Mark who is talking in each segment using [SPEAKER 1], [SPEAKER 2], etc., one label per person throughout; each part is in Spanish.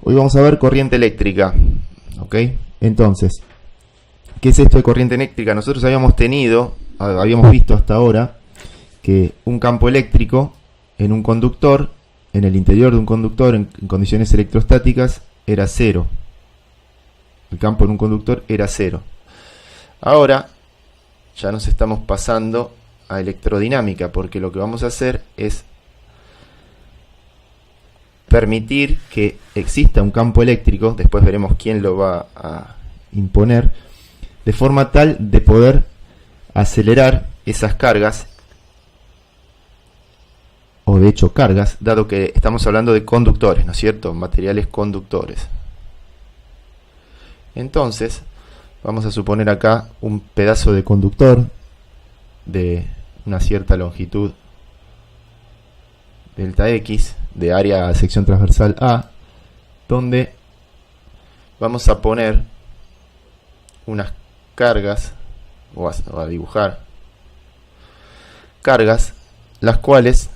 [SPEAKER 1] Hoy vamos a ver corriente eléctrica. ¿Ok? Entonces, ¿qué es esto de corriente eléctrica? Nosotros habíamos visto hasta ahora que un campo eléctrico en un conductor, en el interior de un conductor, en condiciones electrostáticas, era cero. El campo en un conductor era cero. Ahora ya nos estamos pasando a electrodinámica, porque lo que vamos a hacer es permitir que exista un campo eléctrico, después veremos quién lo va a imponer, de forma tal de poder acelerar esas cargas, o de hecho cargas, dado que estamos hablando de conductores, ¿no es cierto? Materiales conductores. Entonces, vamos a suponer acá un pedazo de conductor de una cierta longitud delta X, de área sección transversal A, donde vamos a poner unas cargas, o a dibujar cargas, las cuales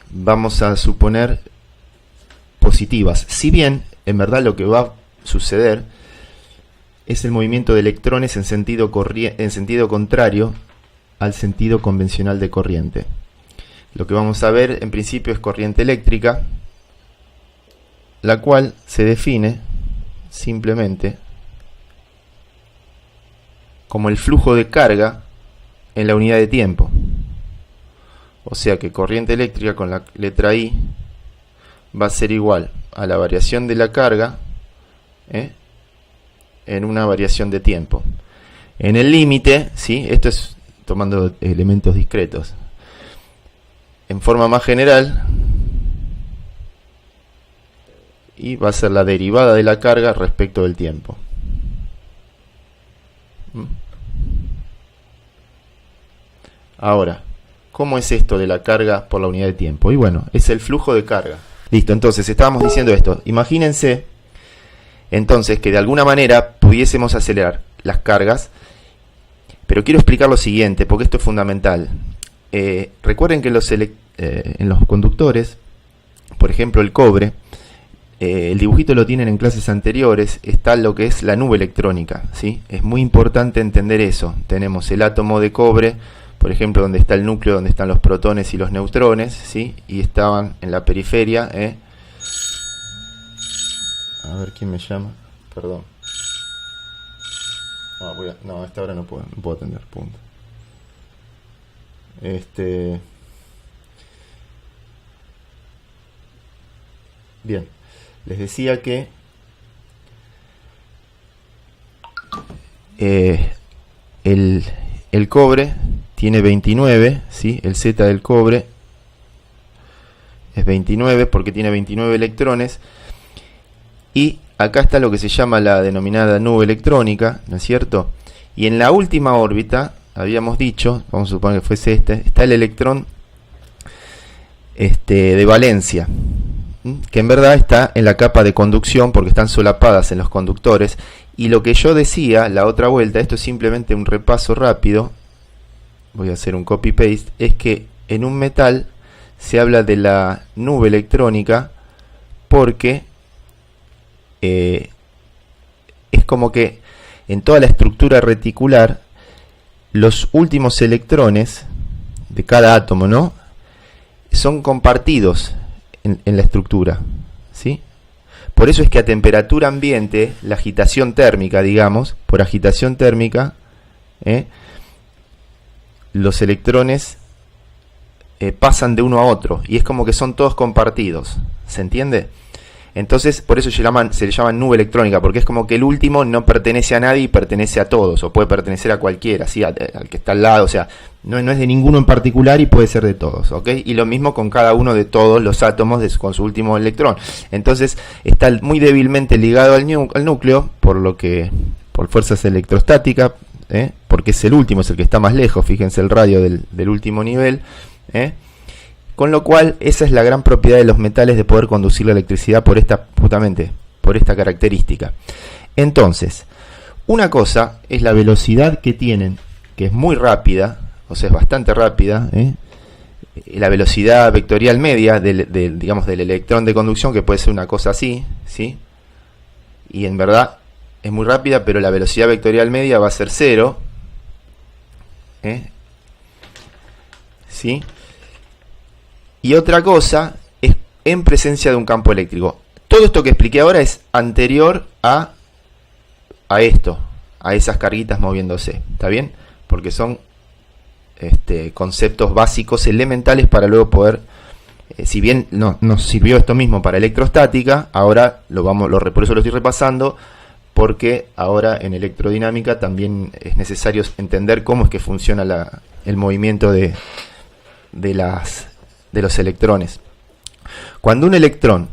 [SPEAKER 1] vamos a suponer positivas. Si bien, en verdad, lo que va a suceder es el movimiento de electrones en sentido contrario al sentido convencional de corriente. Lo que vamos a ver en principio es corriente eléctrica, la cual se define simplemente como el flujo de carga en la unidad de tiempo. O sea que corriente eléctrica con la letra I va a ser igual a la variación de la carga en una variación de tiempo. En el límite, ¿sí? Esto es tomando elementos discretos. En forma más general, y va a ser la derivada de la carga respecto del tiempo. Ahora, ¿cómo es esto de la carga por la unidad de tiempo? Y bueno, es el flujo de carga. Listo, entonces estábamos diciendo esto. Imagínense entonces que de alguna manera pudiésemos acelerar las cargas, pero quiero explicar lo siguiente, porque esto es fundamental. Recuerden que en los conductores, por ejemplo el cobre, el dibujito lo tienen en clases anteriores, está lo que es la nube electrónica, ¿sí? Es muy importante entender eso. Tenemos el átomo de cobre, por ejemplo, donde está el núcleo, donde están los protones y los neutrones, ¿sí? Y estaban en la periferia. A ver quién me llama, perdón. No, a esta hora no puedo atender, punto. Bien, les decía que el cobre tiene 29, ¿sí? El Z del cobre es 29 porque tiene 29 electrones. Y acá está lo que se llama la denominada nube electrónica, ¿no es cierto? Y en la última órbita, habíamos dicho, vamos a suponer que fuese está el electrón de valencia, que en verdad está en la capa de conducción porque están solapadas en los conductores. Y lo que yo decía, la otra vuelta, esto es simplemente un repaso rápido, voy a hacer un copy-paste, es que en un metal se habla de la nube electrónica porque es como que en toda la estructura reticular los últimos electrones de cada átomo, ¿no?, son compartidos en la estructura, ¿sí? Por eso es que a temperatura ambiente, la agitación térmica, digamos, por agitación térmica, los electrones pasan de uno a otro, y es como que son todos compartidos, ¿se entiende? Entonces, por eso se le llama nube electrónica, porque es como que el último no pertenece a nadie y pertenece a todos, o puede pertenecer a cualquiera, ¿sí? Al que está al lado, o sea, no es de ninguno en particular y puede ser de todos, ¿ok? Y lo mismo con cada uno de todos los átomos con su último electrón. Entonces, está muy débilmente ligado al núcleo, por fuerzas electrostáticas, porque es el último, es el que está más lejos, fíjense el radio del último nivel, con lo cual esa es la gran propiedad de los metales, de poder conducir la electricidad justamente por esta característica. Entonces, una cosa es la velocidad que tienen, que es muy rápida, o sea, es bastante rápida, la velocidad vectorial media digamos, del electrón de conducción, que puede ser una cosa así, ¿sí? Y en verdad es muy rápida, pero la velocidad vectorial media va a ser 0, ¿sí? Y otra cosa es en presencia de un campo eléctrico. Todo esto que expliqué ahora es anterior a esto, a esas carguitas moviéndose, ¿está bien? Porque son conceptos básicos elementales para luego poder, si bien nos sirvió esto mismo para electrostática, ahora por eso lo estoy repasando, porque ahora en electrodinámica también es necesario entender cómo es que funciona el movimiento de los electrones. Cuando un electrón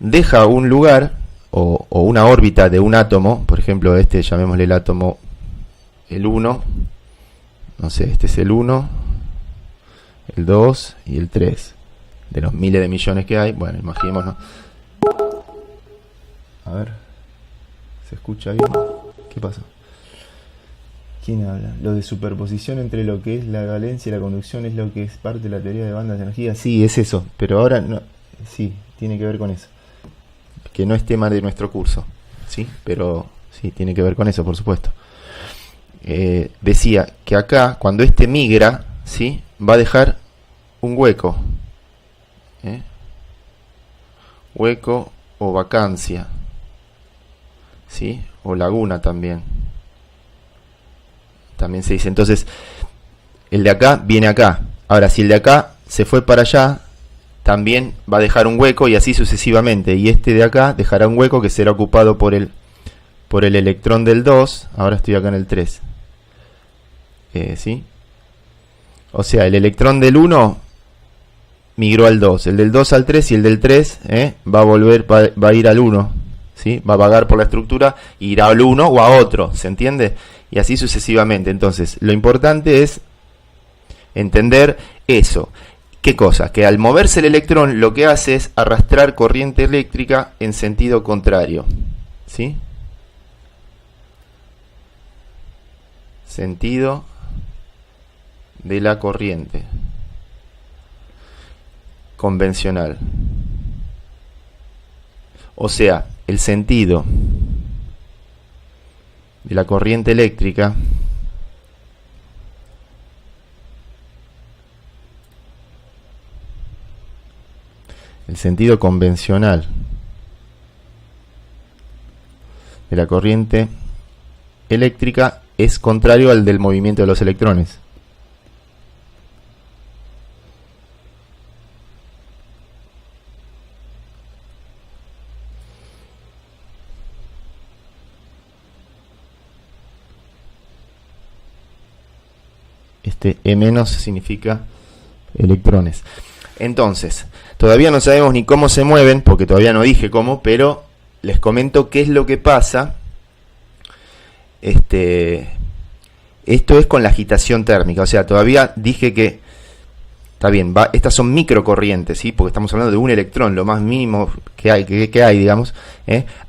[SPEAKER 1] deja un lugar o una órbita de un átomo, por ejemplo llamémosle el átomo el 1, no sé, este es el 1, el 2 y el 3, de los miles de millones que hay. Bueno, imaginémonos. A ver, ¿se escucha bien? ¿Qué pasa? ¿Quién habla? Lo de superposición entre lo que es la valencia y la conducción es lo que es parte de la teoría de bandas de energía. Sí, es eso, pero ahora no, sí, tiene que ver con eso. Que no es tema de nuestro curso, ¿sí? Pero sí, tiene que ver con eso, por supuesto. Decía que acá, cuando migra, ¿sí? Va a dejar un hueco. Hueco o vacancia, ¿sí? O laguna también. También se dice. Entonces, el de acá viene acá. Ahora, si el de acá se fue para allá, también va a dejar un hueco y así sucesivamente. Y este de acá dejará un hueco que será ocupado por el electrón del 2. Ahora estoy acá en el 3. ¿Sí? O sea, el electrón del 1 migró al 2. El del 2 al 3 y el del 3 va a ir al 1. ¿Sí? Va a vagar por la estructura e irá al 1 o a otro. ¿Se entiende? Y así sucesivamente. Entonces, lo importante es entender eso. ¿Qué cosa? Que al moverse el electrón lo que hace es arrastrar corriente eléctrica en sentido contrario. ¿Sí? Sentido de la corriente convencional. O sea, el sentido de la corriente eléctrica el sentido convencional de la corriente eléctrica es contrario al del movimiento de los electrones. E- significa electrones. Entonces, todavía no sabemos ni cómo se mueven, porque todavía no dije cómo, pero les comento qué es lo que pasa. Esto es con la agitación térmica, o sea, todavía dije que, está bien, estas son microcorrientes, ¿sí? Porque estamos hablando de un electrón, lo más mínimo que hay, digamos.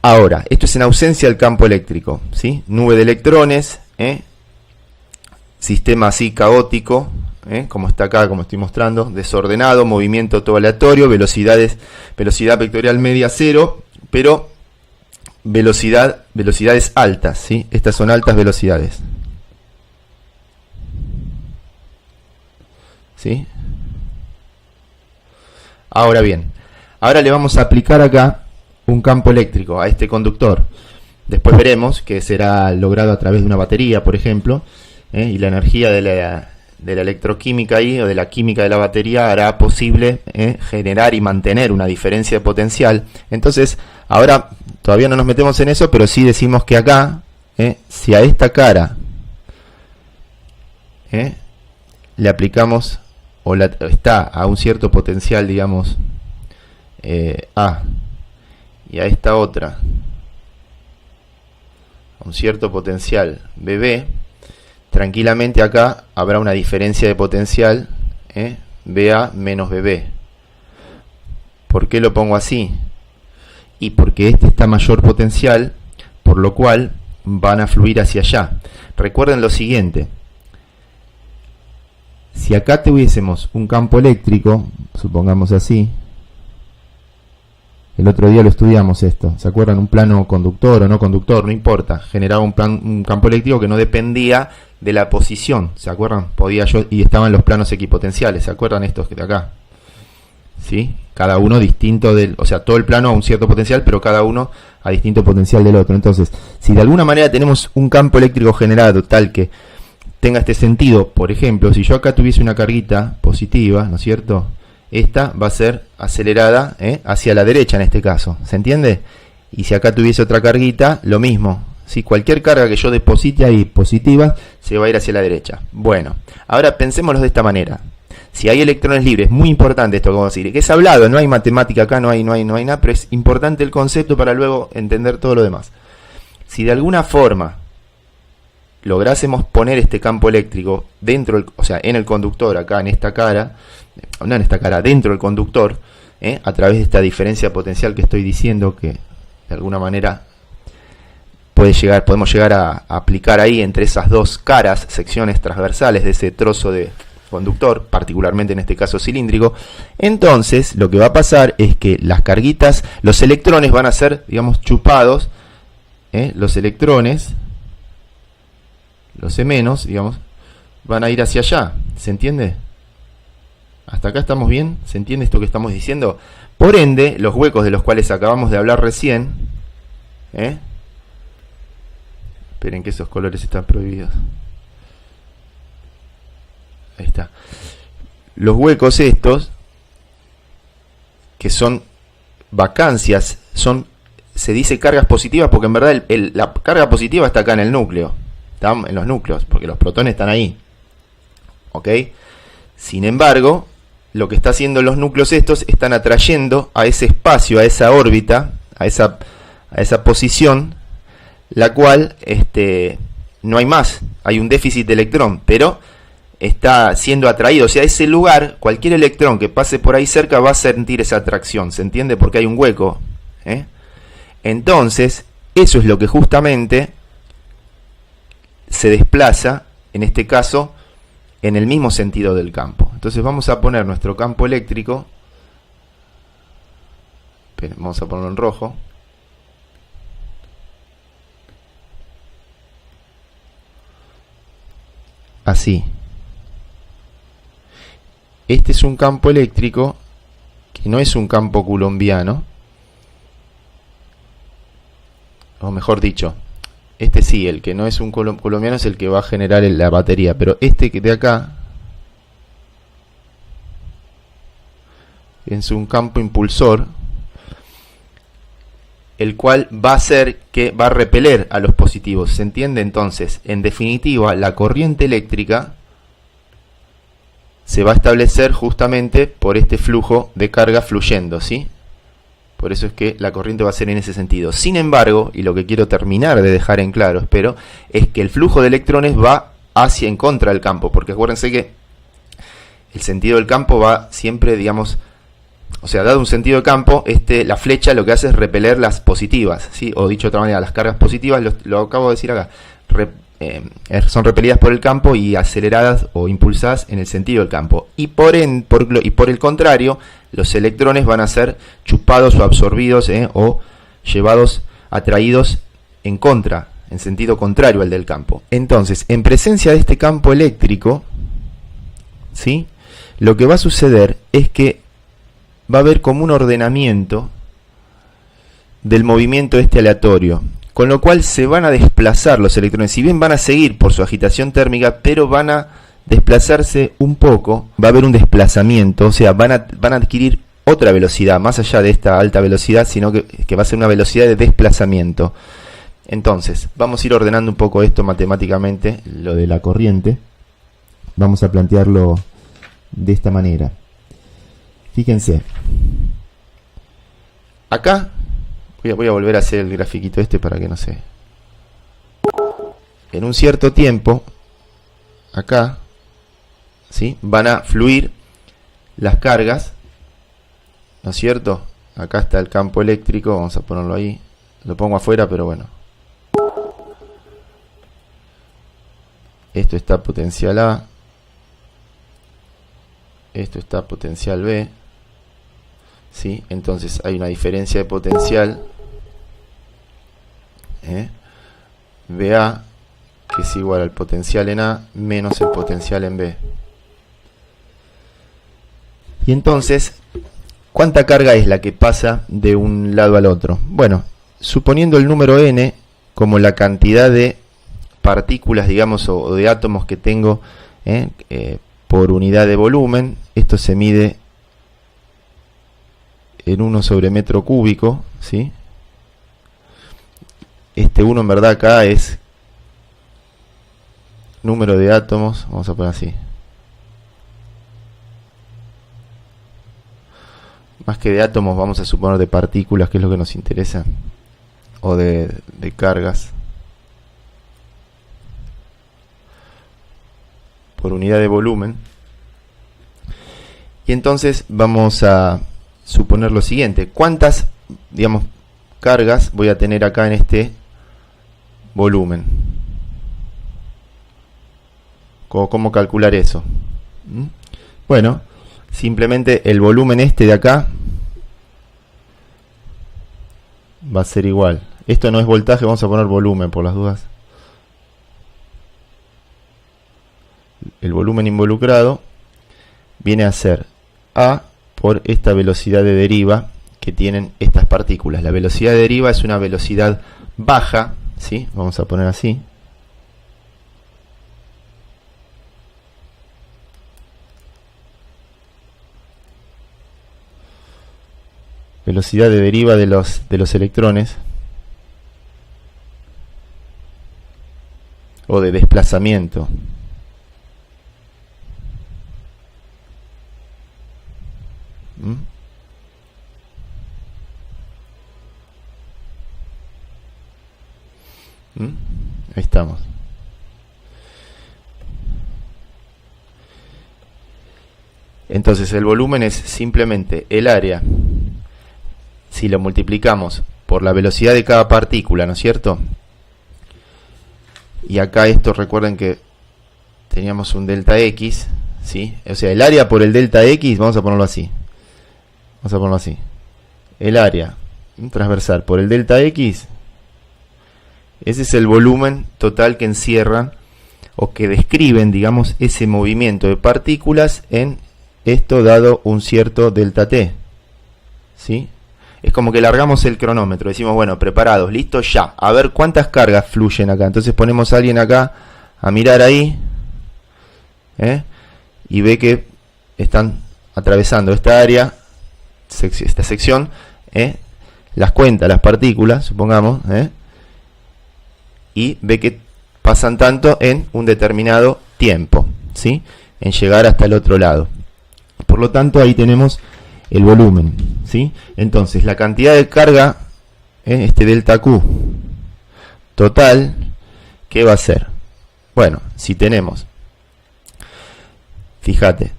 [SPEAKER 1] Ahora, esto es en ausencia del campo eléctrico, ¿sí? Nube de electrones, sistema así caótico, como está acá, como estoy mostrando, desordenado, movimiento todo aleatorio, velocidad vectorial media 0, pero velocidades altas, ¿sí? Estas son altas velocidades. ¿Sí? Ahora bien, ahora le vamos a aplicar acá un campo eléctrico a este conductor. Después veremos que será logrado a través de una batería, por ejemplo, y la energía de la electroquímica ahí, o de la química de la batería, hará posible generar y mantener una diferencia de potencial. Entonces, ahora todavía no nos metemos en eso, pero sí decimos que acá, si a esta cara le aplicamos, o está a un cierto potencial, digamos, A, y a esta otra a un cierto potencial BB, tranquilamente acá habrá una diferencia de potencial, BA menos BB. ¿Por qué lo pongo así? Y porque este está mayor potencial, por lo cual van a fluir hacia allá. Recuerden lo siguiente: Si acá tuviésemos un campo eléctrico, supongamos así, el otro día lo estudiamos esto, ¿se acuerdan? Un plano conductor o no conductor, no importa, generaba un campo eléctrico que no dependía de la posición, ¿se acuerdan? Y estaban los planos equipotenciales, ¿se acuerdan estos de acá? ¿Sí? Cada uno distinto o sea, todo el plano a un cierto potencial, pero cada uno a distinto potencial del otro. Entonces, si de alguna manera tenemos un campo eléctrico generado tal que tenga este sentido, por ejemplo, si yo acá tuviese una carguita positiva, ¿no es cierto? Esta va a ser acelerada hacia la derecha en este caso, ¿se entiende? Y si acá tuviese otra carguita, lo mismo. ¿Sí? Cualquier carga que yo deposite ahí positiva, se va a ir hacia la derecha. Bueno, ahora pensémoslo de esta manera. Si hay electrones libres, muy importante esto que vamos a decir, que es hablado, no hay matemática acá, no hay nada, pero es importante el concepto para luego entender todo lo demás. Si de alguna forma lográsemos poner este campo eléctrico dentro, o sea, en el conductor, acá en esta cara, no en esta cara, dentro del conductor, a través de esta diferencia potencial que estoy diciendo, que de alguna manera podemos llegar a aplicar ahí entre esas dos caras, secciones transversales de ese trozo de conductor, particularmente en este caso cilíndrico, entonces lo que va a pasar es que las carguitas, los electrones van a ser, digamos, chupados, los electrones, los E-, digamos, van a ir hacia allá, ¿se entiende? ¿Hasta acá estamos bien? ¿Se entiende esto que estamos diciendo? Por ende, los huecos de los cuales acabamos de hablar recién, esperen que esos colores están prohibidos. Ahí está. Los huecos estos, que son vacancias, se dice cargas positivas porque en verdad la carga positiva está acá en el núcleo. Está en los núcleos, porque los protones están ahí. ¿Ok? Sin embargo, lo que está haciendo los núcleos estos, están atrayendo a ese espacio, a esa órbita, a esa posición, la cual no hay más. Hay un déficit de electrón, pero está siendo atraído, o sea, ese lugar, cualquier electrón que pase por ahí cerca va a sentir esa atracción, ¿se entiende? Porque hay un hueco. Entonces, eso es lo que justamente se desplaza, en este caso, en el mismo sentido del campo. Entonces vamos a poner nuestro campo eléctrico, vamos a ponerlo en rojo, así. Este es un campo eléctrico que no es un campo coulombiano, o mejor dicho, este sí, el que no es un coulombiano es el que va a generar la batería, pero este que de acá es un campo impulsor, el cual va a hacer que va a repeler a los positivos, ¿se entiende? Entonces, en definitiva, la corriente eléctrica se va a establecer justamente por este flujo de carga fluyendo, ¿sí? Por eso es que la corriente va a ser en ese sentido. Sin embargo, y lo que quiero terminar de dejar en claro, espero, es que el flujo de electrones va hacia en contra del campo, porque acuérdense que el sentido del campo va siempre, digamos, o sea, dado un sentido de campo, la flecha lo que hace es repeler las positivas, ¿sí? O dicho de otra manera, las cargas positivas, lo acabo de decir acá, son repelidas por el campo y aceleradas o impulsadas en el sentido del campo. Y por el contrario, los electrones van a ser chupados o absorbidos o llevados, atraídos en sentido contrario al del campo. Entonces, en presencia de este campo eléctrico, ¿sí? Lo que va a suceder es que va a haber como un ordenamiento del movimiento aleatorio, con lo cual se van a desplazar los electrones, si bien van a seguir por su agitación térmica, pero van a desplazarse un poco, va a haber un desplazamiento, o sea, van a adquirir otra velocidad, más allá de esta alta velocidad, sino que va a ser una velocidad de desplazamiento. Entonces, vamos a ir ordenando un poco esto matemáticamente, lo de la corriente. Vamos a plantearlo de esta manera. Fíjense, acá voy a volver a hacer el grafiquito para que no se... En un cierto tiempo, acá, ¿sí? Van a fluir las cargas, ¿no es cierto? Acá está el campo eléctrico, vamos a ponerlo ahí, lo pongo afuera, pero bueno. Esto está potencial A, esto está potencial B, ¿sí? Entonces hay una diferencia de potencial BA, que es igual al potencial en A menos el potencial en B. Y entonces, ¿cuánta carga es la que pasa de un lado al otro? Bueno, suponiendo el número n como la cantidad de partículas, digamos, o de átomos que tengo por unidad de volumen, esto se mide en 1 sobre metro cúbico, ¿sí? Este 1 en verdad acá es número de átomos, vamos a poner así. Más que de átomos vamos a suponer de partículas, que es lo que nos interesa, o de cargas por unidad de volumen. Y entonces vamos a suponer lo siguiente: ¿cuántas, digamos, cargas voy a tener acá en este volumen? ¿Cómo calcular eso? Bueno, simplemente el volumen este de acá va a ser igual. Esto no es voltaje, vamos a poner volumen por las dudas. El volumen involucrado viene a ser A por esta velocidad de deriva que tienen estas partículas. La velocidad de deriva es una velocidad baja, ¿sí? Vamos a poner así. Velocidad de deriva de los electrones, o de desplazamiento. Ahí estamos. Entonces el volumen es simplemente el área, si lo multiplicamos por la velocidad de cada partícula, ¿no es cierto? Y acá esto, recuerden que teníamos un delta X, ¿sí? O sea, el área por el delta X, vamos a ponerlo así. Vamos a ponerlo así. El área transversal por el delta X, ese es el volumen total que encierran o que describen, digamos, ese movimiento de partículas en esto dado un cierto delta T, ¿sí? Es como que largamos el cronómetro, decimos, bueno, preparados, listo, ya, a ver cuántas cargas fluyen acá. Entonces ponemos a alguien acá a mirar ahí, y ve que están atravesando esta área, esta sección, las cuenta, las partículas, supongamos, y ve que pasan tanto en un determinado tiempo, ¿sí? En llegar hasta el otro lado. Por lo tanto, ahí tenemos el volumen, ¿sí? Entonces, la cantidad de carga, este delta Q total, ¿qué va a ser? Bueno, si tenemos, fíjate,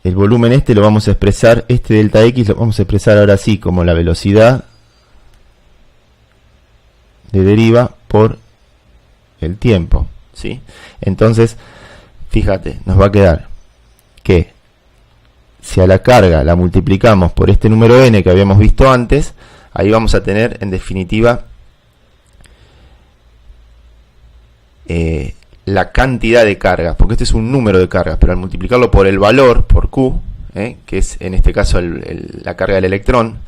[SPEAKER 1] el volumen este lo vamos a expresar, este delta X lo vamos a expresar ahora sí como la velocidad de deriva por el tiempo, ¿sí? Entonces, fíjate, nos va a quedar que si a la carga la multiplicamos por este número n que habíamos visto antes, ahí vamos a tener en definitiva la cantidad de cargas, porque este es un número de cargas, pero al multiplicarlo por el valor, por Q, que es en este caso la carga del electrón,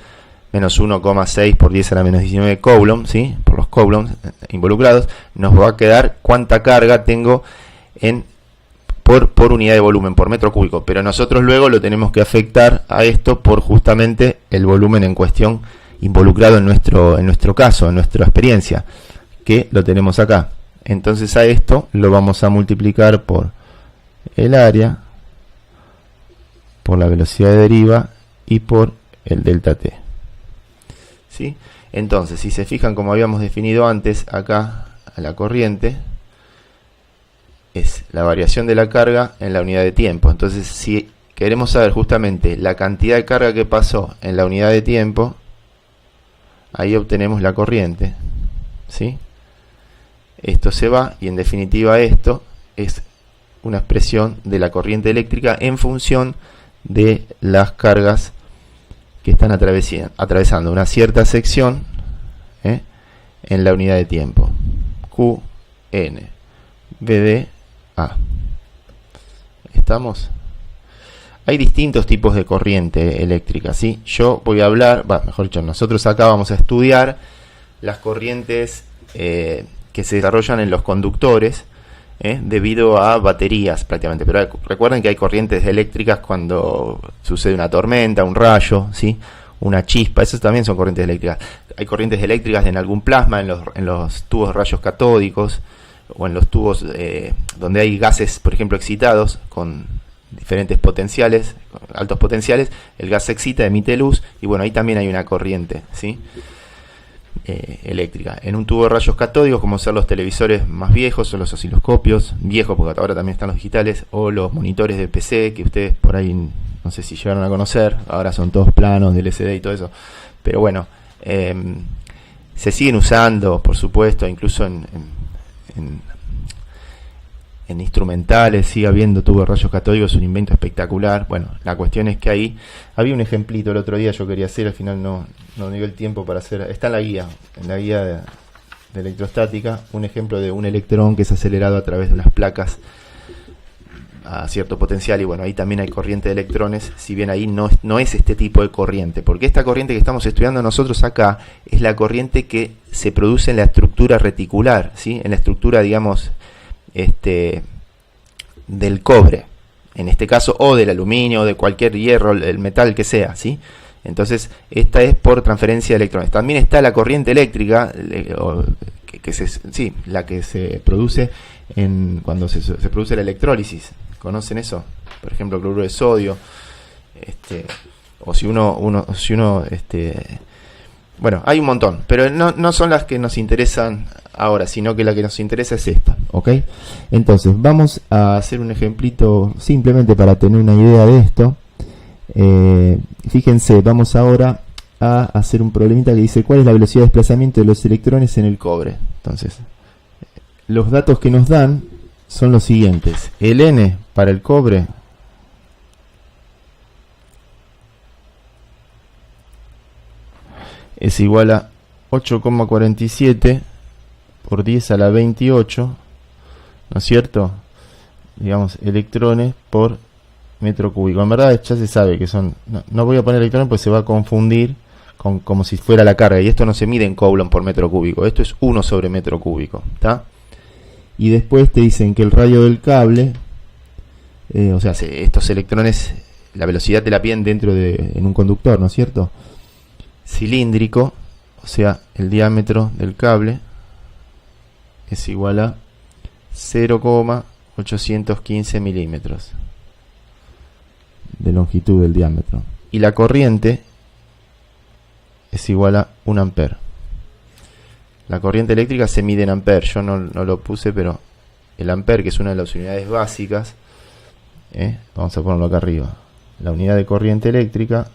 [SPEAKER 1] menos 1,6 por 10 a la menos 19 coulomb, ¿sí? Por los coulombs involucrados, nos va a quedar cuánta carga tengo por unidad de volumen, por metro cúbico, pero nosotros luego lo tenemos que afectar a esto por justamente el volumen en cuestión involucrado en nuestro caso, en nuestra experiencia, que lo tenemos acá. Entonces a esto lo vamos a multiplicar por el área, por la velocidad de deriva y por el delta T, ¿sí? Entonces, si se fijan, como habíamos definido antes, acá a la corriente es la variación de la carga en la unidad de tiempo. Entonces, si queremos saber justamente la cantidad de carga que pasó en la unidad de tiempo, ahí obtenemos la corriente, ¿sí? Esto se va y en definitiva esto es una expresión de la corriente eléctrica en función de las cargas que están atravesando una cierta sección en la unidad de tiempo. Q, N, B, A. ¿Estamos? Hay distintos tipos de corriente eléctrica, ¿sí? Yo voy a hablar, mejor dicho, nosotros acá vamos a estudiar las corrientes que se desarrollan en los conductores debido a baterías prácticamente. Pero recuerden que hay corrientes eléctricas cuando sucede una tormenta, un rayo, ¿sí? Una chispa, esas también son corrientes eléctricas. Hay corrientes eléctricas en algún plasma, en los tubos de rayos catódicos o en los tubos donde hay gases, por ejemplo, excitados con diferentes potenciales, altos potenciales. El gas se excita, emite luz y bueno, ahí también hay una corriente, ¿sí? Eléctrica. En un tubo de rayos catódicos, como ser los televisores más viejos o los osciloscopios viejos, porque ahora también están los digitales, o los monitores de PC que ustedes por ahí no sé si llegaron a conocer, ahora son todos planos de LCD y todo eso, pero bueno, se siguen usando, por supuesto, incluso en instrumentales sigue habiendo tubos de rayos catódicos, un invento espectacular. Bueno, la cuestión es que ahí había un ejemplito el otro día, yo quería hacer, al final no me dio el tiempo para hacer, está en la guía de electrostática, un ejemplo de un electrón que es acelerado a través de unas placas a cierto potencial, y bueno, ahí también hay corriente de electrones, si bien ahí no es este tipo de corriente, porque esta corriente que estamos estudiando nosotros acá es la corriente que se produce en la estructura reticular, ¿sí? En la estructura, digamos, del cobre, en este caso, o del aluminio, o de cualquier hierro, el metal que sea, ¿sí? Entonces, esta es por transferencia de electrones. También está la corriente eléctrica, la que se produce cuando se produce la electrólisis. ¿Conocen eso? Por ejemplo, cloruro de sodio, o si uno bueno, hay un montón, pero no son las que nos interesan ahora, sino que la que nos interesa es esta, ¿ok? Entonces, vamos a hacer un ejemplito simplemente para tener una idea de esto. Fíjense, vamos ahora a hacer un problemita que dice cuál es la velocidad de desplazamiento de los electrones en el cobre. Entonces, los datos que nos dan son los siguientes. El N para el cobre es igual a 8,47 por 10 a la 28, ¿no es cierto? Digamos, electrones por metro cúbico. En verdad ya se sabe que son... No voy a poner electrones porque se va a confundir como si fuera la carga. Y esto no se mide en Coulomb por metro cúbico. Esto es 1 sobre metro cúbico, ¿está? Y después te dicen que el radio del cable, o sea, estos electrones, la velocidad te la piden en un conductor, ¿no es cierto? Cilíndrico, o sea, el diámetro del cable es igual a 0,815 milímetros de longitud del diámetro. Y la corriente es igual a 1 amper. La corriente eléctrica se mide en amper. Yo no lo puse, pero el amper, que es una de las unidades básicas, vamos a ponerlo acá arriba. La unidad de corriente eléctrica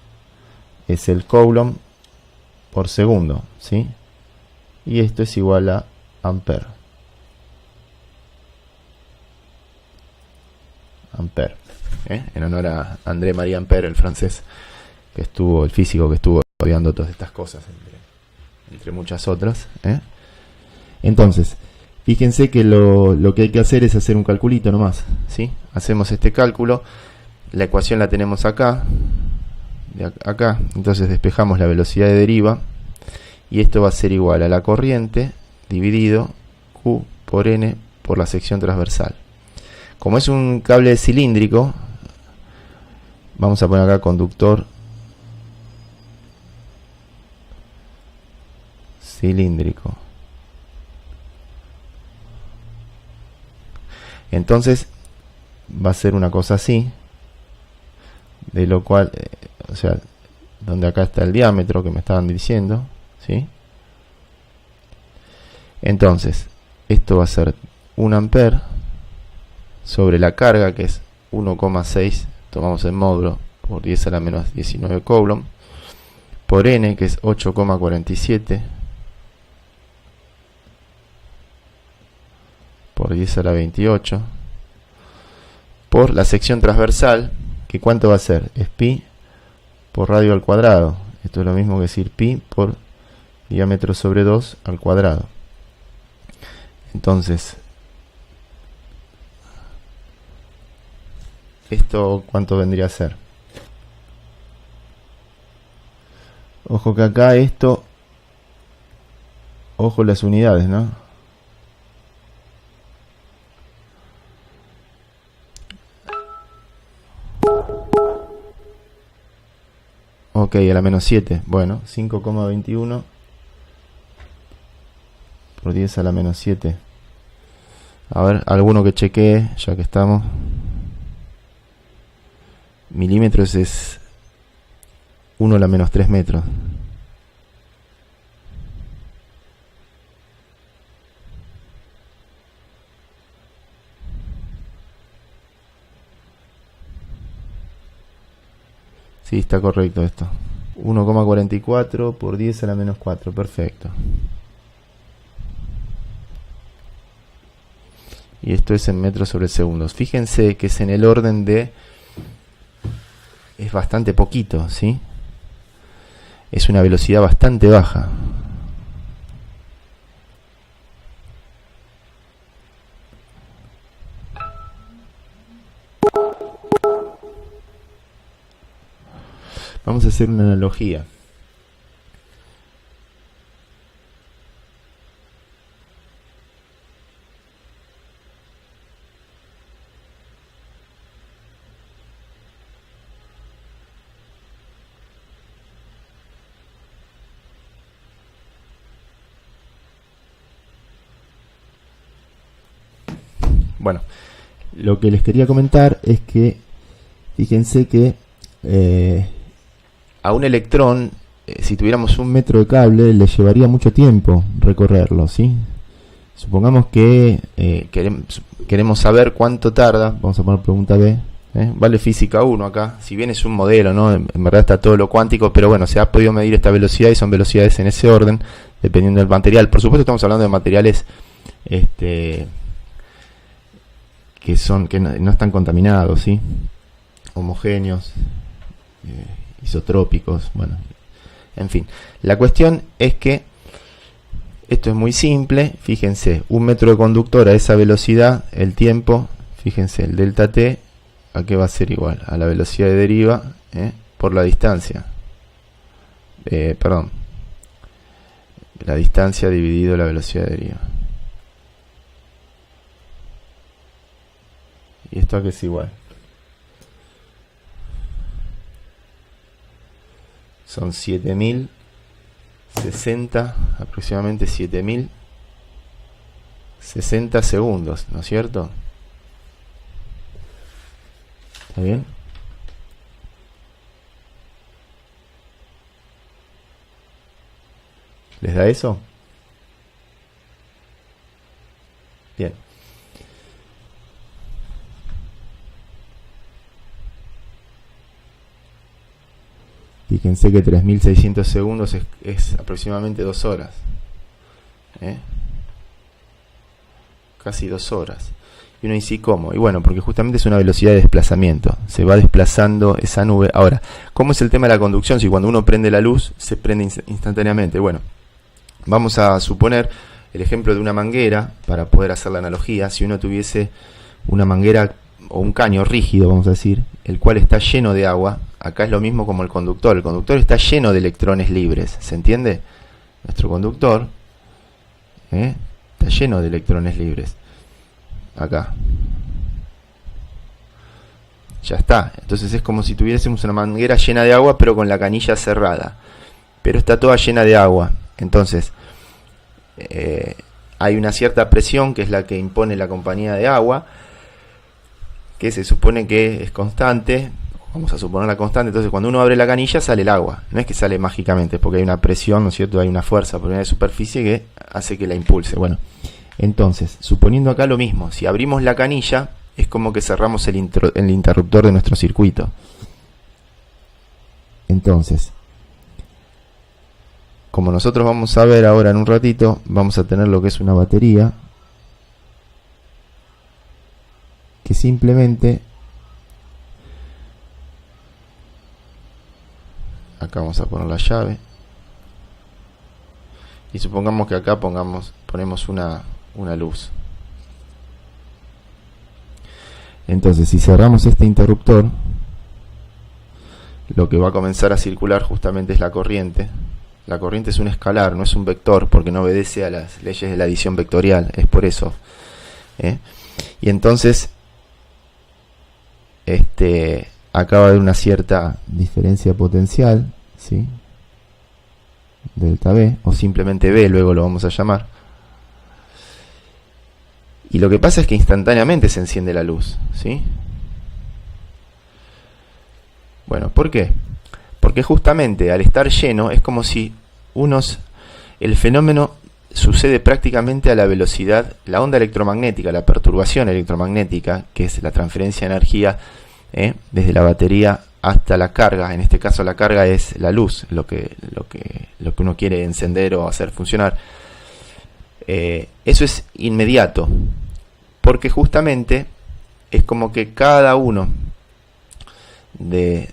[SPEAKER 1] es el Coulomb por segundo, ¿sí? Y esto es igual a amper. Ampère, en honor a André Marie Ampère, el francés, el físico que estuvo estudiando todas estas cosas, entre muchas otras. Entonces, fíjense que lo que hay que hacer es hacer un calculito nomás, ¿sí? Hacemos este cálculo, la ecuación la tenemos acá, acá, entonces despejamos la velocidad de deriva, y esto va a ser igual a la corriente dividido Q por N por la sección transversal. Como es un cable cilíndrico, vamos a poner acá conductor cilíndrico. Entonces va a ser una cosa así, de lo cual, o sea, donde acá está el diámetro que me estaban diciendo, ¿sí? Entonces, esto va a ser 1 amper sobre la carga, que es 1,6, tomamos el módulo, por 10 a la menos 19 Coulomb, por N, que es 8,47, por 10 a la 28, por la sección transversal, que ¿cuánto va a ser? Es pi por radio al cuadrado. Esto es lo mismo que decir pi por diámetro sobre 2 al cuadrado. Entonces, ¿esto cuánto vendría a ser? Ojo que acá esto, ojo las unidades, ¿no? Ok, a la menos 7. Bueno, 5,21 por 10 a la menos 7. A ver, alguno que chequee, ya que estamos. Milímetros es 1 a la menos 3 metros. Sí, está correcto esto. 1,44 por 10 a la menos 4. Perfecto. Y esto es en metros sobre segundos. Fíjense que es en el orden de... Es bastante poquito, ¿sí? Es una velocidad bastante baja. Vamos a hacer una analogía. Bueno, lo que les quería comentar es que fíjense que a un electrón, si tuviéramos un metro de cable, le llevaría mucho tiempo recorrerlo, ¿sí? Supongamos que queremos saber cuánto tarda. Vamos a poner pregunta B. Vale física 1 acá. Si bien es un modelo, ¿no? En verdad está todo lo cuántico, pero bueno, se ha podido medir esta velocidad y son velocidades en ese orden, dependiendo del material. Por supuesto estamos hablando de materiales que no están contaminados, ¿sí? Homogéneos, isotrópicos, bueno, en fin. La cuestión es que esto es muy simple. Fíjense, un metro de conductor a esa velocidad, el tiempo, fíjense, el delta t, ¿a qué va a ser igual? A la velocidad de deriva por la distancia. Perdón. La distancia dividido la velocidad de deriva. ¿Y esto a qué es igual? Son 7060, aproximadamente 7060 segundos, ¿no es cierto? ¿Está bien? ¿Les da eso? Bien. Fíjense que 3600 segundos es aproximadamente 2 horas. Casi 2 horas. Y uno dice, ¿cómo? Y bueno, porque justamente es una velocidad de desplazamiento. Se va desplazando esa nube. Ahora, ¿cómo es el tema de la conducción? Si cuando uno prende la luz, se prende instantáneamente. Bueno, vamos a suponer el ejemplo de una manguera, para poder hacer la analogía. Si uno tuviese una manguera o un caño rígido, vamos a decir, el cual está lleno de agua, acá es lo mismo como el conductor. El conductor está lleno de electrones libres, ¿se entiende? Nuestro conductor está lleno de electrones libres. Acá. Ya está. Entonces es como si tuviésemos una manguera llena de agua, pero con la canilla cerrada. Pero está toda llena de agua. Entonces, hay una cierta presión, que es la que impone la compañía de agua, que se supone que es constante. Vamos a suponerla constante. Entonces cuando uno abre la canilla sale el agua. No es que sale mágicamente, porque hay una presión, ¿no es cierto? Hay una fuerza por una superficie que hace que la impulse. Bueno, entonces, suponiendo acá lo mismo, si abrimos la canilla, es como que cerramos el interruptor de nuestro circuito. Entonces, como nosotros vamos a ver ahora en un ratito, vamos a tener lo que es una batería, que simplemente acá vamos a poner la llave. Y supongamos que acá ponemos una luz. Entonces, si cerramos este interruptor, lo que va a comenzar a circular justamente es la corriente. La corriente es un escalar, no es un vector, porque no obedece a las leyes de la adición vectorial, es por eso. Y entonces, acá va a haber una cierta diferencia potencial, ¿sí? Delta V, o simplemente V, luego lo vamos a llamar. Y lo que pasa es que instantáneamente se enciende la luz, ¿sí? Bueno, ¿por qué? Porque justamente al estar lleno es como si el fenómeno sucede prácticamente a la velocidad, la onda electromagnética, la perturbación electromagnética, que es la transferencia de energía desde la batería hasta la carga. En este caso la carga es la luz, lo que uno quiere encender o hacer funcionar. Eso es inmediato, porque justamente es como que cada uno de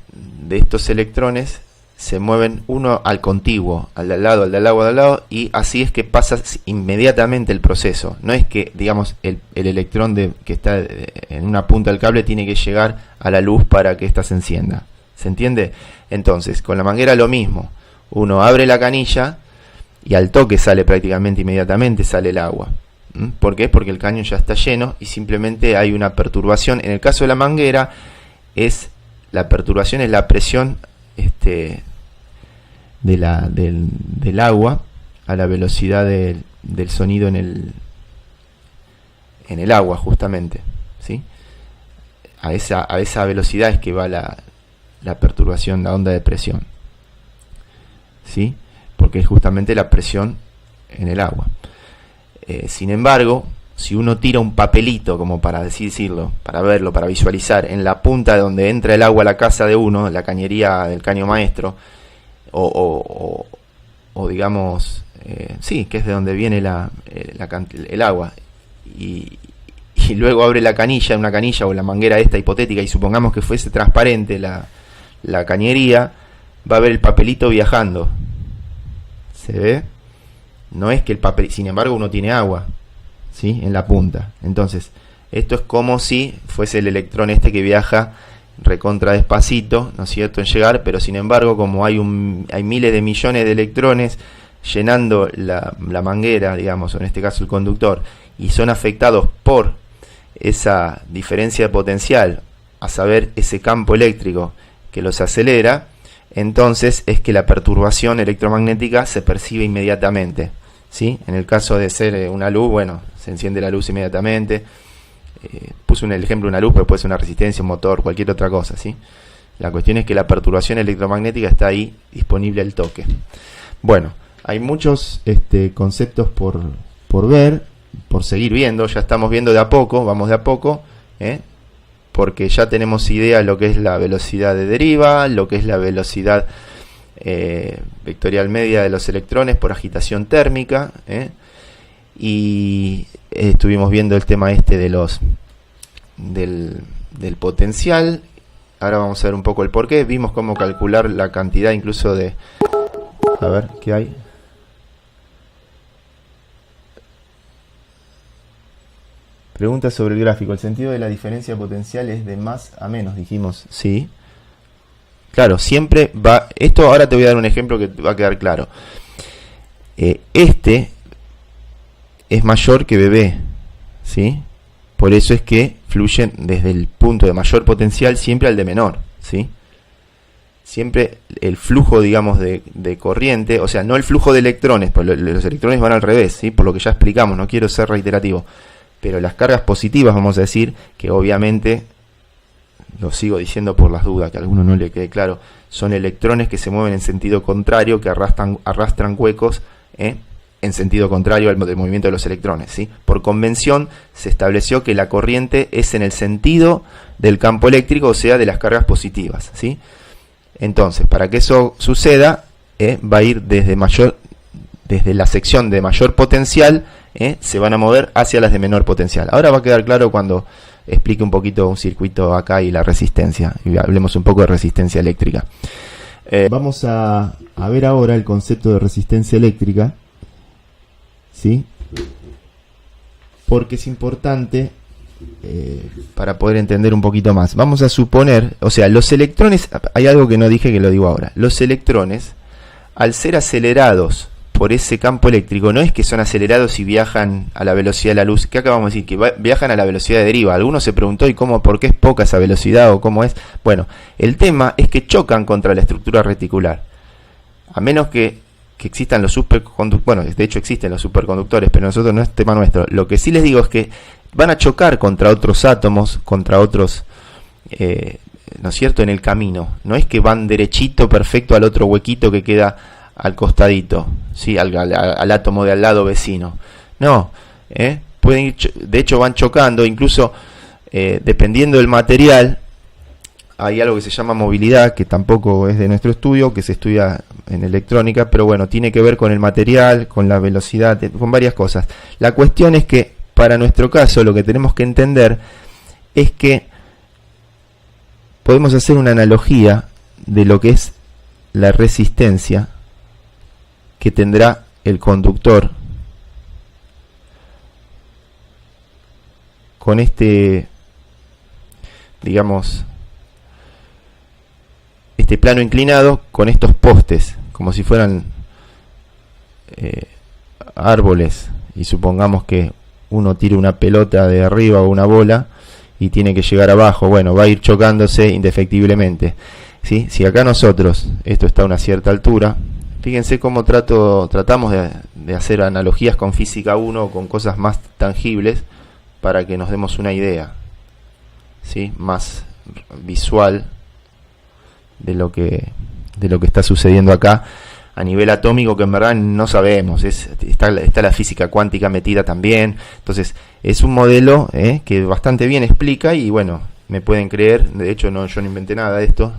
[SPEAKER 1] estos electrones se mueven uno al contiguo, al de al lado, al de al lado, al lado, y así es que pasa inmediatamente el proceso. No es que, digamos, el electrón que está en una punta del cable tiene que llegar a la luz para que ésta se encienda. ¿Se entiende? Entonces, con la manguera lo mismo. Uno abre la canilla y al toque sale prácticamente inmediatamente, sale el agua. ¿Por qué? Porque el caño ya está lleno y simplemente hay una perturbación. En el caso de la manguera, la perturbación es la presión del agua a la velocidad del sonido en el agua, justamente, ¿sí? A esa velocidad es que va la perturbación, la onda de presión, ¿sí? Porque es justamente la presión en el agua. Sin embargo, si uno tira un papelito, como para decirlo, para verlo, para visualizar, en la punta donde entra el agua a la casa de uno, la cañería del caño maestro, o digamos, sí, que es de donde viene el agua, y luego abre la canilla, una canilla o la manguera esta hipotética, y supongamos que fuese transparente la cañería, va a ver el papelito viajando. ¿Se ve? No es que el papel, sin embargo, uno tiene agua, ¿sí? En la punta. Entonces, esto es como si fuese el electrón que viaja recontra despacito, ¿no es cierto?, en llegar, pero sin embargo, como hay miles de millones de electrones llenando la manguera, digamos, o en este caso el conductor, y son afectados por esa diferencia de potencial, a saber, ese campo eléctrico que los acelera, entonces es que la perturbación electromagnética se percibe inmediatamente, ¿sí? En el caso de ser una luz, bueno, se enciende la luz inmediatamente. Puse el ejemplo de una luz, pero puede ser una resistencia, un motor, cualquier otra cosa, ¿sí? La cuestión es que la perturbación electromagnética está ahí disponible al toque. Bueno, hay muchos conceptos por ver, por seguir viendo. Ya estamos viendo de a poco, vamos de a poco, porque ya tenemos idea de lo que es la velocidad de deriva, lo que es la velocidad vectorial media de los electrones por agitación térmica, y estuvimos viendo el tema del potencial. Ahora vamos a ver un poco el porqué. Vimos cómo calcular la cantidad incluso de... A ver, ¿qué hay? Pregunta sobre el gráfico. El sentido de la diferencia potencial es de más a menos, dijimos. Sí. Claro, siempre va... Esto ahora te voy a dar un ejemplo que va a quedar claro. Es mayor que BB, ¿sí? Por eso es que fluyen desde el punto de mayor potencial siempre al de menor, ¿sí? Siempre el flujo, digamos, de corriente, o sea, no el flujo de electrones, porque los electrones van al revés, ¿sí? Por lo que ya explicamos, no quiero ser reiterativo, pero las cargas positivas, vamos a decir, que obviamente, lo sigo diciendo por las dudas, que a alguno no le quede claro, son electrones que se mueven en sentido contrario, que arrastran huecos, en sentido contrario al movimiento de los electrones, ¿sí? Por convención se estableció que la corriente es en el sentido del campo eléctrico, o sea, de las cargas positivas, ¿sí? Entonces, para que eso suceda, va a ir desde la sección de mayor potencial, se van a mover hacia las de menor potencial. Ahora va a quedar claro cuando explique un poquito un circuito acá y la resistencia, y hablemos un poco de resistencia eléctrica. Vamos a ver ahora el concepto de resistencia eléctrica, ¿sí? Porque es importante para poder entender un poquito más. Vamos a suponer, o sea, los electrones, hay algo que no dije que lo digo ahora. Los electrones, al ser acelerados por ese campo eléctrico, no es que son acelerados y viajan a la velocidad de la luz. ¿Qué acabamos de decir? Que viajan a la velocidad de deriva. Alguno se preguntó, ¿y cómo? ¿Por qué es poca esa velocidad o cómo es? Bueno, el tema es que chocan contra la estructura reticular. A menos que existan los superconductores. Bueno, de hecho existen los superconductores, pero nosotros no es tema nuestro. Lo que sí les digo es que van a chocar contra otros átomos, contra otros, ¿no es cierto?, en el camino. No es que van derechito, perfecto al otro huequito que queda al costadito, ¿sí? al átomo de al lado vecino. No, pueden ir, de hecho van chocando, incluso dependiendo del material. Hay algo que se llama movilidad, que tampoco es de nuestro estudio, que se estudia en electrónica, pero bueno, tiene que ver con el material, con la velocidad, con varias cosas. La cuestión es que, para nuestro caso, lo que tenemos que entender es que podemos hacer una analogía de lo que es la resistencia que tendrá el conductor con este, digamos, este plano inclinado con estos postes, como si fueran árboles, y supongamos que uno tire una pelota de arriba o una bola y tiene que llegar abajo. Bueno, va a ir chocándose indefectiblemente, ¿sí? Si acá nosotros, esto está a una cierta altura, fíjense cómo tratamos de hacer analogías con física 1, con cosas más tangibles, para que nos demos una idea, ¿sí?, más visual de lo que está sucediendo acá a nivel atómico, que en verdad no sabemos. Está la física cuántica metida también. Entonces es un modelo que bastante bien explica, y bueno, me pueden creer. De hecho, yo no inventé nada de esto.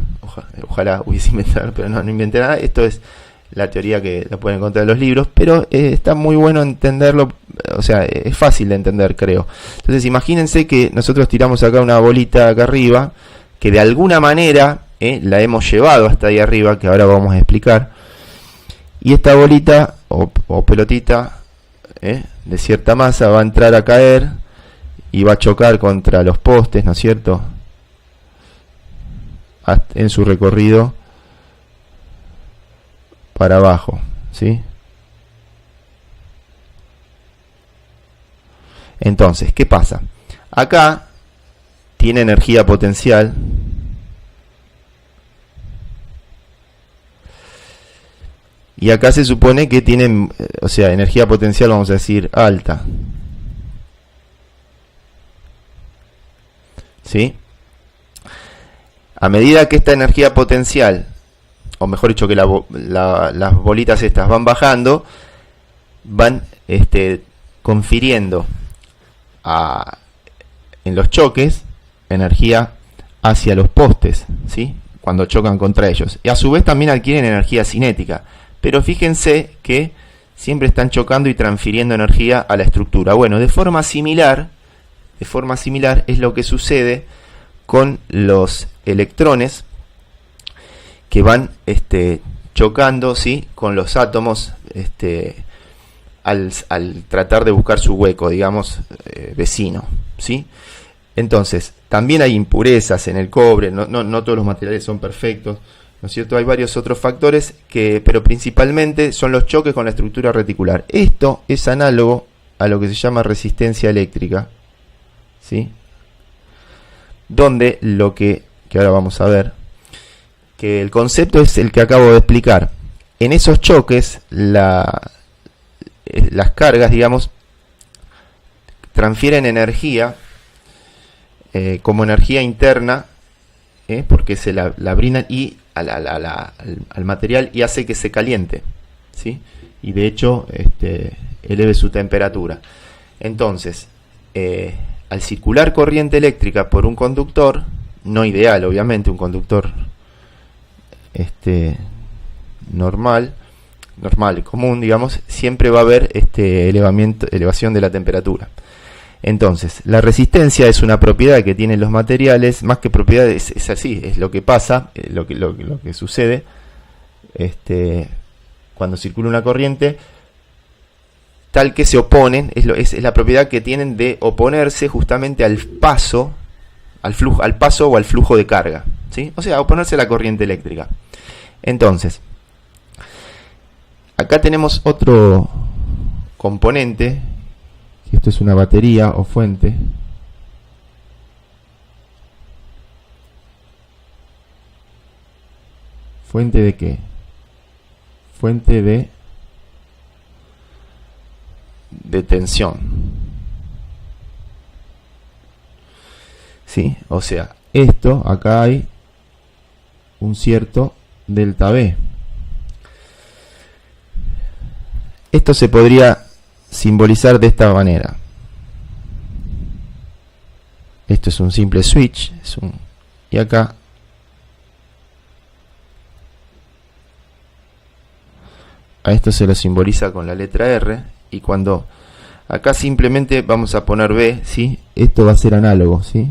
[SPEAKER 1] Ojalá hubiese inventado, pero no inventé nada. Esto es la teoría que la pueden encontrar en los libros, pero está muy bueno entenderlo. O sea, es fácil de entender, creo. Entonces imagínense que nosotros tiramos acá una bolita acá arriba, que de alguna manera la hemos llevado hasta ahí arriba, que ahora vamos a explicar. Y esta bolita o pelotita de cierta masa va a entrar a caer y va a chocar contra los postes, ¿no es cierto?, en su recorrido para abajo, ¿sí? Entonces, ¿qué pasa? Acá tiene energía potencial, y acá se supone que tienen, o sea, energía potencial, vamos a decir, alta, ¿sí? A medida que esta energía potencial, o mejor dicho, que las bolitas estas van bajando, van confiriendo en los choques energía hacia los postes, ¿sí?, cuando chocan contra ellos. Y a su vez también adquieren energía cinética. Pero fíjense que siempre están chocando y transfiriendo energía a la estructura. Bueno, de forma similar es lo que sucede con los electrones, que van chocando, ¿sí?, con los átomos al tratar de buscar su hueco, digamos, vecino, ¿sí? Entonces, también hay impurezas en el cobre, no todos los materiales son perfectos, ¿no es cierto? Hay varios otros factores, pero principalmente son los choques con la estructura reticular. Esto es análogo a lo que se llama resistencia eléctrica, ¿sí?, donde lo que ahora vamos a ver, que el concepto es el que acabo de explicar. En esos choques, las cargas, digamos, transfieren energía como energía interna, porque se la brindan al material, y hace que se caliente, ¿sí?, y de hecho eleve su temperatura. Entonces, al circular corriente eléctrica por un conductor, no ideal, obviamente, un conductor normal y común, digamos, siempre va a haber elevación de la temperatura. Entonces, la resistencia es una propiedad que tienen los materiales, más que propiedad, es así, es lo que pasa, lo que sucede, cuando circula una corriente, tal que se oponen, es la propiedad que tienen de oponerse justamente al paso, al paso o al flujo de carga, ¿sí? O sea, oponerse a la corriente eléctrica. Entonces, acá tenemos otro componente, que esto es una batería o fuente. ¿Fuente de qué? Fuente de tensión. ¿Sí? O sea, esto, acá hay un cierto delta V. Esto se podría simbolizar de esta manera. Esto es un simple switch, y acá a esto se lo simboliza con la letra R, y cuando acá simplemente vamos a poner B, ¿sí? Esto va a ser análogo, ¿sí?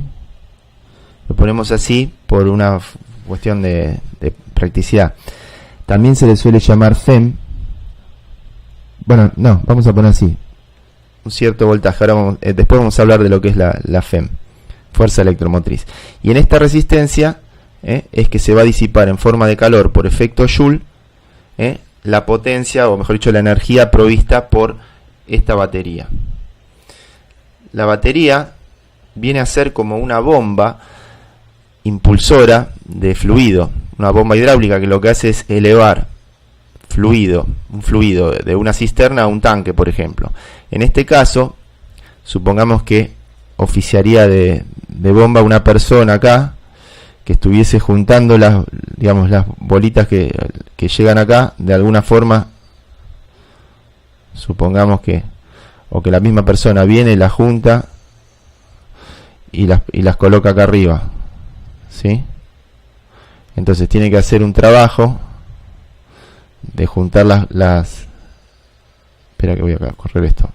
[SPEAKER 1] Lo ponemos así por una cuestión de practicidad. También se le suele llamar FEM. Bueno, no, vamos a poner así, un cierto voltaje. Ahora después vamos a hablar de lo que es la FEM, fuerza electromotriz. Y en esta resistencia es que se va a disipar en forma de calor por efecto Joule la potencia, o mejor dicho, la energía provista por esta batería. La batería viene a ser como una bomba impulsora de fluido, una bomba hidráulica que lo que hace es elevar un fluido de una cisterna a un tanque, por ejemplo. En este caso, supongamos que oficiaría de bomba una persona acá, que estuviese juntando las bolitas que llegan acá, de alguna forma, supongamos que la misma persona viene, las junta y las coloca acá arriba, ¿sí? Entonces tiene que hacer un trabajo de juntar espera que voy a correr esto,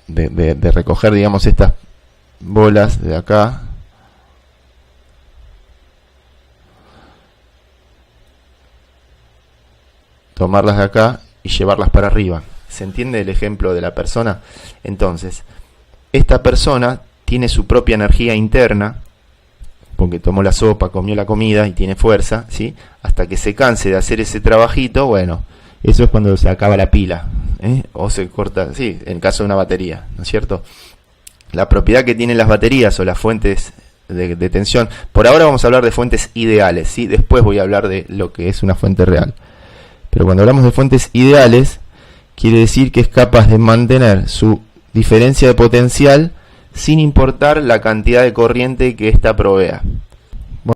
[SPEAKER 1] de recoger, digamos, estas bolas de acá, tomarlas de acá y llevarlas para arriba. ¿Se entiende el ejemplo de la persona? Entonces, esta persona tiene su propia energía interna, porque tomó la sopa, comió la comida y tiene fuerza, ¿sí? Hasta que se canse de hacer ese trabajito. Bueno, eso es cuando se acaba la pila, o se corta, sí, en caso de una batería, ¿no es cierto? La propiedad que tienen las baterías o las fuentes de tensión, por ahora vamos a hablar de fuentes ideales, ¿sí? Después voy a hablar de lo que es una fuente real. Pero cuando hablamos de fuentes ideales, quiere decir que es capaz de mantener su diferencia de potencial sin importar la cantidad de corriente que ésta provea.